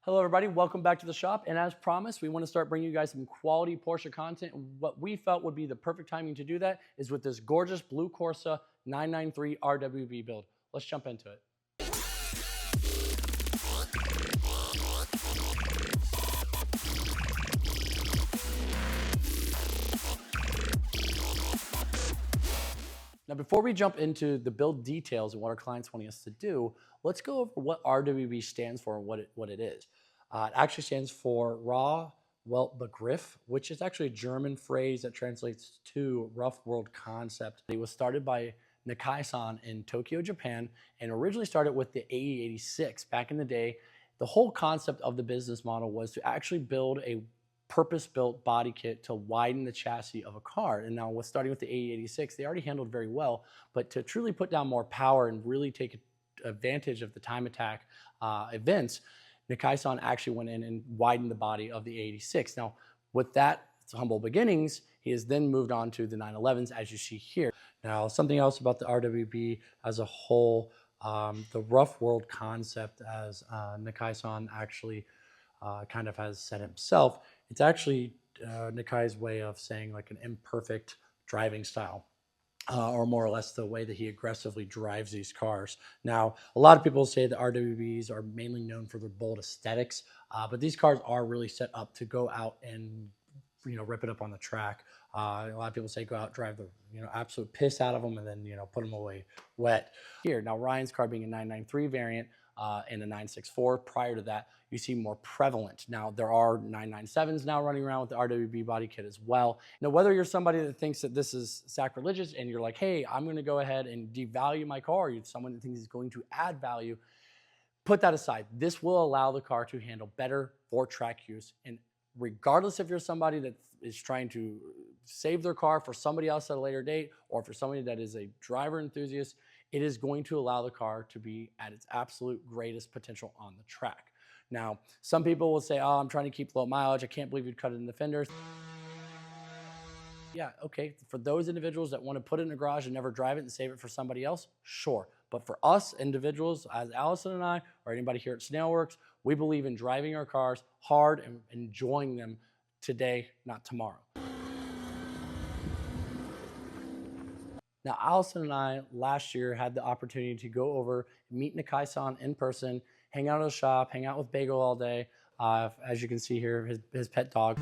Hello everybody, welcome back to the shop. And as promised, we want to start bringing you guys some quality Porsche content. What we felt would be the perfect timing to do that is with this gorgeous blue Corsa 993 RWB build. Let's jump into it. Now, before we jump into the build details and what our clients want us to do, let's go over what RWB stands for and what it is. It actually stands for Raw Welt Begriff, which is actually a German phrase that translates to rough world concept. It was started by Nakai-san in Tokyo, Japan, and originally started with the AE86. Back in the day, the whole concept of the business model was to actually build a purpose-built body kit to widen the chassis of a car. And now with starting with the AE86, they already handled very well, but to truly put down more power and really take advantage of the time attack events, Nakai-san actually went in and widened the body of the AE86. Now, with that humble beginnings, he has then moved on to the 911s, as you see here. Now, something else about the RWB as a whole, the rough world concept, as Nakai-san actually kind of has said himself, it's actually Nakai's way of saying like an imperfect driving style. Or more or less the way that he aggressively drives these cars. Now, a lot of people say the RWBs are mainly known for their bold aesthetics, but these cars are really set up to go out and rip it up on the track. A lot of people say go out, drive the absolute piss out of them, and then put them away wet. Here, now Ryan's car being a 993 variant and a 964. Prior to that, you see more prevalent. Now, there are 997s now running around with the RWB body kit as well. Now, whether you're somebody that thinks that this is sacrilegious and you're like, hey, I'm going to go ahead and devalue my car, or you're someone that thinks it's going to add value, put that aside. This will allow the car to handle better for track use. And regardless if you're somebody that is trying to save their car for somebody else at a later date, or for somebody that is a driver enthusiast, it is going to allow the car to be at its absolute greatest potential on the track. Now, some people will say, oh, I'm trying to keep low mileage. I can't believe you'd cut it in the fenders. Yeah, okay, for those individuals that want to put it in the garage and never drive it and save it for somebody else, sure. But for us individuals, as Allison and I, or anybody here at Snail Werx, we believe in driving our cars hard and enjoying them today, not tomorrow. Now, Allison and I last year had the opportunity to go over, meet Nakai-san in person, hang out at the shop, hang out with Bagel all day. As you can see here, his pet dog.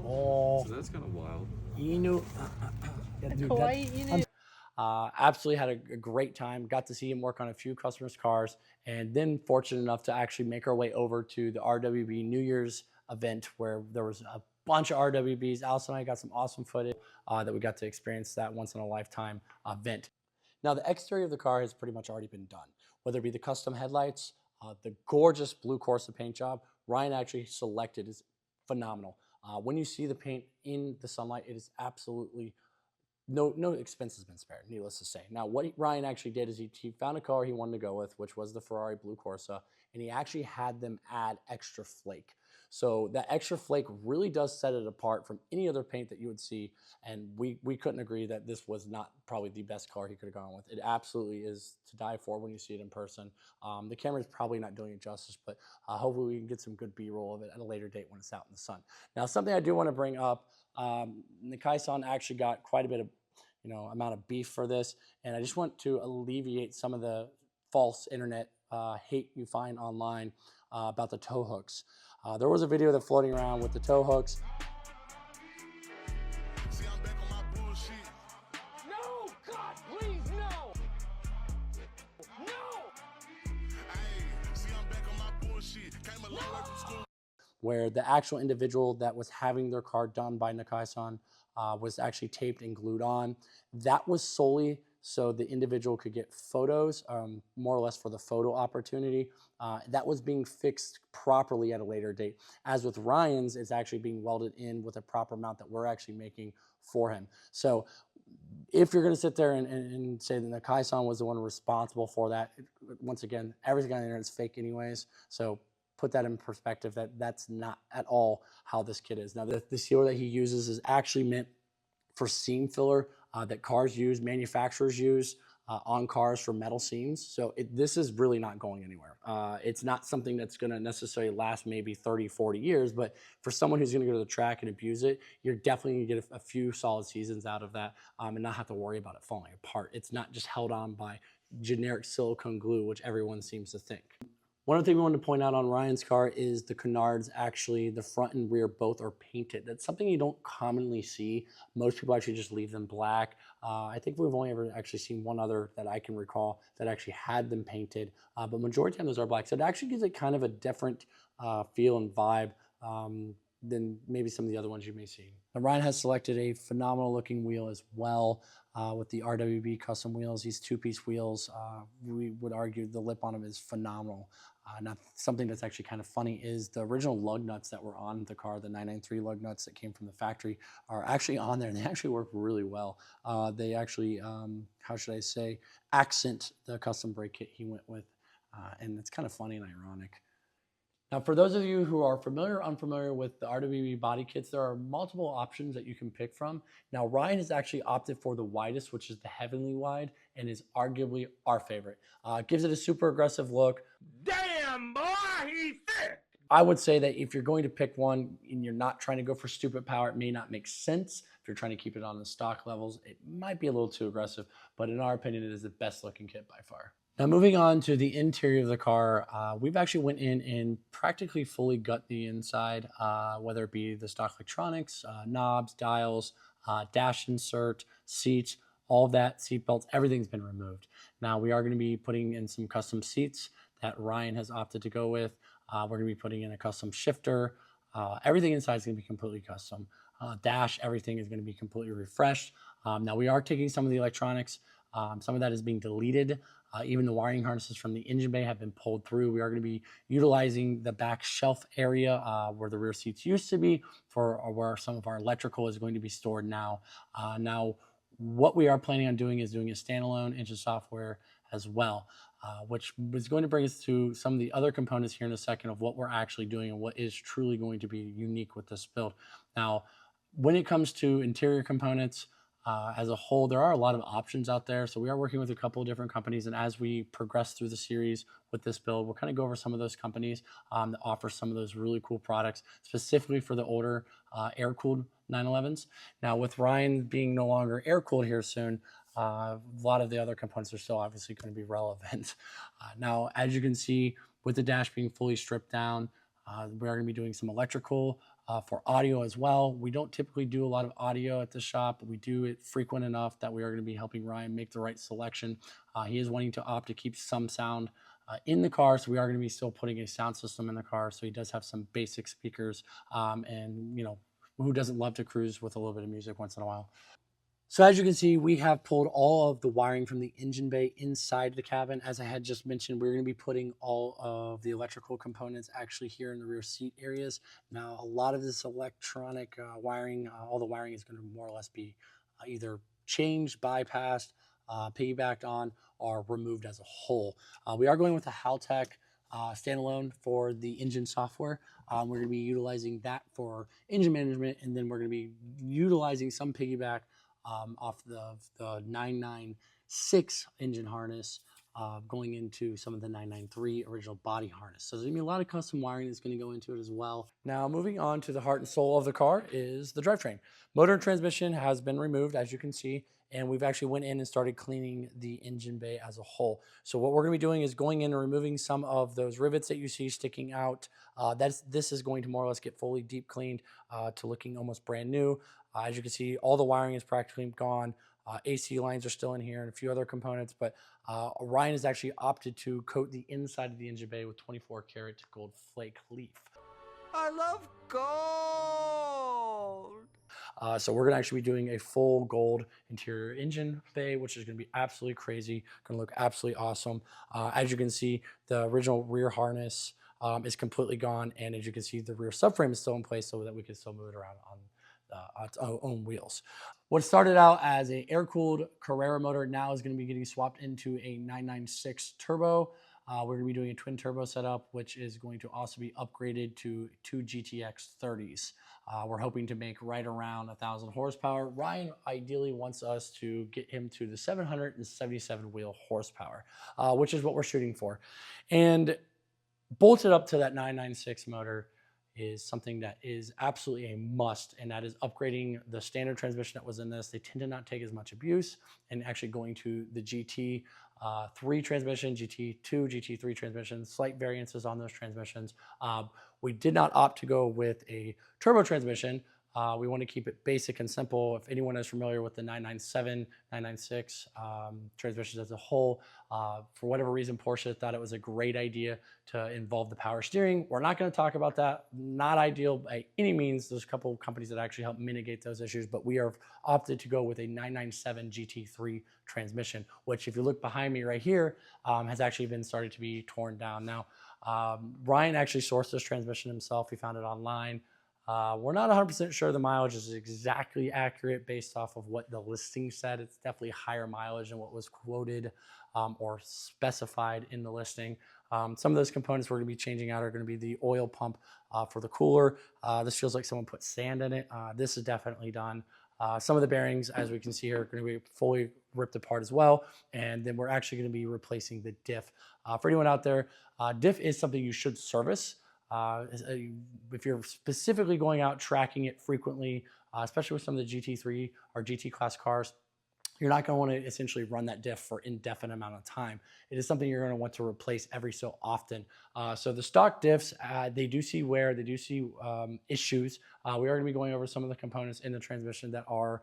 Oh, so that's kind of wild. Inu. Absolutely had a great time. Got to see him work on a few customers' cars, and then fortunate enough to actually make our way over to the RWB New Year's event where there was a bunch of RWBs. Allison and I got some awesome footage that we got to experience that once in a lifetime event. Now, the exterior of the car has pretty much already been done, whether it be the custom headlights, the gorgeous blue Corsa paint job Ryan actually selected is phenomenal. When you see the paint in the sunlight, it is absolutely no expense has been spared, needless to say. Now, what Ryan actually did is he found a color he wanted to go with, which was the Ferrari blue Corsa, and he actually had them add extra flake. So that extra flake really does set it apart from any other paint that you would see, and we couldn't agree that this was not probably the best color he could have gone with. It absolutely is to die for when you see it in person. The camera is probably not doing it justice, but hopefully we can get some good B-roll of it at a later date when it's out in the sun. Now, something I do want to bring up, Nakai-san actually got quite a bit of amount of beef for this, and I just want to alleviate some of the false internet hate you find online about the tow hooks. There was a video that's floating around with the tow hooks. See, I'm back on my bullshit. No, God, please, no. No. Hey, see, I'm back on my bullshit. Came along like from school. Where the actual individual that was having their car done by Nakai-san was actually taped and glued on. That was solely so the individual could get photos, more or less for the photo opportunity. That was being fixed properly at a later date. As with Ryan's, it's actually being welded in with a proper mount that we're actually making for him. So if you're going to sit there and say that Nakai-san was the one responsible for that, once again, everything on the internet is fake anyways. So put that in perspective that that's not at all how this kit is. Now, the sealer that he uses is actually meant for seam filler that cars use, manufacturers use. on cars for metal seams. So this is really not going anywhere. It's not something that's going to necessarily last maybe 30, 40 years, but for someone who's going to go to the track and abuse it, you're definitely going to get a few solid seasons out of that and not have to worry about it falling apart. It's not just held on by generic silicone glue, which everyone seems to think. One other thing we wanted to point out on Ryan's car is the canards, actually the front and rear both are painted. That's something you don't commonly see. Most people actually just leave them black. I think we've only ever actually seen one other that I can recall that actually had them painted, but majority of the time those are black. So it actually gives it kind of a different feel and vibe than maybe some of the other ones you may see. Now, Ryan has selected a phenomenal looking wheel as well with the RWB custom wheels. These two-piece wheels, we would argue the lip on them is phenomenal. Now, something that's actually kind of funny is the original lug nuts that were on the car, the 993 lug nuts that came from the factory, are actually on there, and they actually work really well. They actually, how should I say, accent the custom brake kit he went with, and it's kind of funny and ironic. Now, for those of you who are familiar or unfamiliar with the RWB body kits, there are multiple options that you can pick from. Now, Ryan has actually opted for the widest, which is the Heavenly Wide, and is arguably our favorite. Gives it a super aggressive look. Damn, boy, he thick. I would say that if you're going to pick one and you're not trying to go for stupid power, it may not make sense. If you're trying to keep it on the stock levels, it might be a little too aggressive, but in our opinion, it is the best looking kit by far. Now, moving on to the interior of the car, we've actually went in and practically fully gut the inside, whether it be the stock electronics, knobs, dials, dash insert, seats, all of that, seat belts, everything's been removed. Now, we are going to be putting in some custom seats that Ryan has opted to go with. We're going to be putting in a custom shifter. Everything inside is going to be completely custom. Dash, everything is going to be completely refreshed. Now, we are taking some of the electronics. Some of that is being deleted. Even the wiring harnesses from the engine bay have been pulled through. We are going to be utilizing the back shelf area where the rear seats used to be for where some of our electrical is going to be stored now. Now, what we are planning on doing is doing a standalone engine software as well, which is going to bring us to some of the other components here in a second of what we're actually doing and what is truly going to be unique with this build. Now, when it comes to interior components, as a whole, there are a lot of options out there. So we are working with a couple of different companies. And as we progress through the series with this build, we'll kind of go over some of those companies that offer some of those really cool products, specifically for the older air-cooled 911s. Now, with Ryan being no longer air-cooled here soon, a lot of the other components are still obviously going to be relevant. Now, as you can see, with the dash being fully stripped down, we are going to be doing some electrical for audio as well. We don't typically do a lot of audio at the shop, but we do it frequent enough that we are going to be helping Ryan make the right selection. He is wanting to opt to keep some sound in the car, so we are going to be still putting a sound system in the car. So he does have some basic speakers, and you know, who doesn't love to cruise with a little bit of music once in a while. So as you can see, we have pulled all of the wiring from the engine bay inside the cabin. As I had just mentioned, we're going to be putting all of the electrical components actually here in the rear seat areas. Now, a lot of this electronic wiring, all the wiring is going to more or less be either changed, bypassed, piggybacked on, or removed as a whole. We are going with a Haltech standalone for the engine software. We're going to be utilizing that for engine management, and then we're going to be utilizing some piggyback off the 996 engine harness going into some of the 993 original body harness. So there's going to be a lot of custom wiring that's going to go into it as well. Now, moving on to the heart and soul of the car is the drivetrain. Motor and transmission has been removed, as you can see, and we've actually went in and started cleaning the engine bay as a whole. So what we're going to be doing is going in and removing some of those rivets that you see sticking out. This is going to more or less get fully deep cleaned to looking almost brand new. As you can see, all the wiring is practically gone. AC lines are still in here and a few other components, but Ryan has actually opted to coat the inside of the engine bay with 24 karat gold flake leaf. I love gold! So we're going to actually be doing a full gold interior engine bay, which is going to be absolutely crazy, going to look absolutely awesome. As you can see, the original rear harness is completely gone, and as you can see, the rear subframe is still in place so that we can still move it around on its own wheels. What started out as a air-cooled Carrera motor now is going to be getting swapped into a 996 turbo. We're going to be doing a twin turbo setup, which is going to also be upgraded to 2 GTX 30s. We're hoping to make right around 1,000 horsepower. Ryan ideally wants us to get him to the 777 wheel horsepower, which is what we're shooting for. And bolted up to that 996 motor is something that is absolutely a must, and that is upgrading the standard transmission that was in this. They tend to not take as much abuse, and actually going to the GT3 transmission, GT2, GT3 transmission, slight variances on those transmissions. We did not opt to go with a turbo transmission. We want to keep it basic and simple. If anyone is familiar with the 997, 996 transmissions as a whole, for whatever reason, Porsche thought it was a great idea to involve the power steering. We're not going to talk about that. Not ideal by any means. There's a couple of companies that actually help mitigate those issues, but we are opted to go with a 997 GT3 transmission, which if you look behind me right here, has actually been started to be torn down. Now, Ryan actually sourced this transmission himself. He found it online. We're not 100% sure the mileage is exactly accurate based off of what the listing said. It's definitely higher mileage than what was quoted or specified in the listing. Some of those components we're going to be changing out are going to be the oil pump for the cooler. This feels like someone put sand in it. This is definitely done. Some of the bearings, as we can see here, are going to be fully ripped apart as well. And then we're actually going to be replacing the diff. For anyone out there, diff is something you should service. If you're specifically going out tracking it frequently, especially with some of the GT3 or GT class cars, you're not going to want to essentially run that diff for indefinite amount of time. It is something you're going to want to replace every so often. So the stock diffs, they do see wear, they do see issues. We are going to be going over some of the components in the transmission that are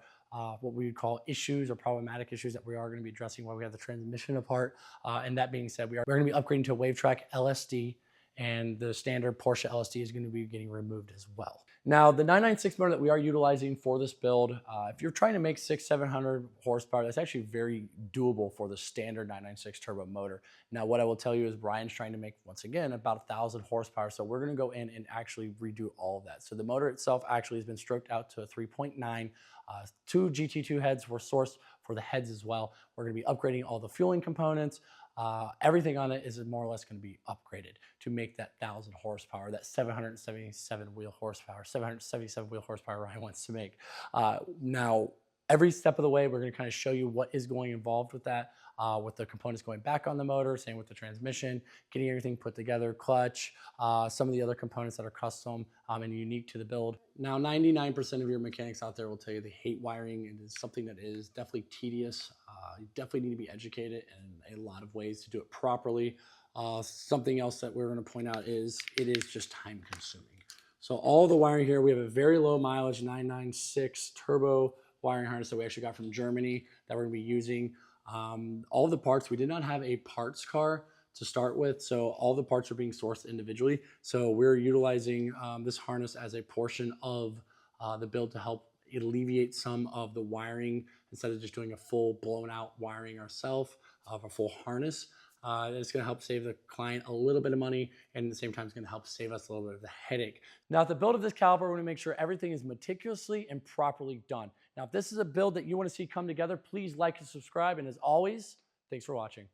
what we would call issues or problematic issues that we are going to be addressing while we have the transmission apart. And that being said, we're going to be upgrading to a WaveTrack LSD, and the standard Porsche LSD is going to be getting removed as well. Now, the 996 motor that we are utilizing for this build, if you're trying to make 700 horsepower, that's actually very doable for the standard 996 turbo motor. Now, what I will tell you is Brian's trying to make, once again, about 1,000 horsepower. So we're going to go in and actually redo all of that. So the motor itself actually has been stroked out to a 3.9. 2 GT2 heads were sourced for the heads as well. We're going to be upgrading all the fueling components. Everything on it is more or less going to be upgraded to make that 1,000 horsepower, that 777 wheel horsepower, 777 wheel horsepower Ryan wants to make. Now, every step of the way, we're going to kind of show you what is going involved with that, with the components going back on the motor, same with the transmission, getting everything put together, clutch, some of the other components that are custom and unique to the build. Now, 99% of your mechanics out there will tell you they hate wiring. It is something that is definitely tedious. You definitely need to be educated in a lot of ways to do it properly. Something else that we're going to point out is it is just time consuming. So all the wiring here, we have a very low mileage 996 turbo wiring harness that we actually got from Germany that we're going to be using. All the parts, we did not have a parts car to start with, so all the parts are being sourced individually. So we're utilizing this harness as a portion of the build to help alleviate some of the wiring instead of just doing a full blown out wiring ourselves of a full harness. It's going to help save the client a little bit of money, and at the same time, it's going to help save us a little bit of the headache. Now, at the build of this caliber, we want to make sure everything is meticulously and properly done. Now, if this is a build that you want to see come together, please like and subscribe. And as always, thanks for watching.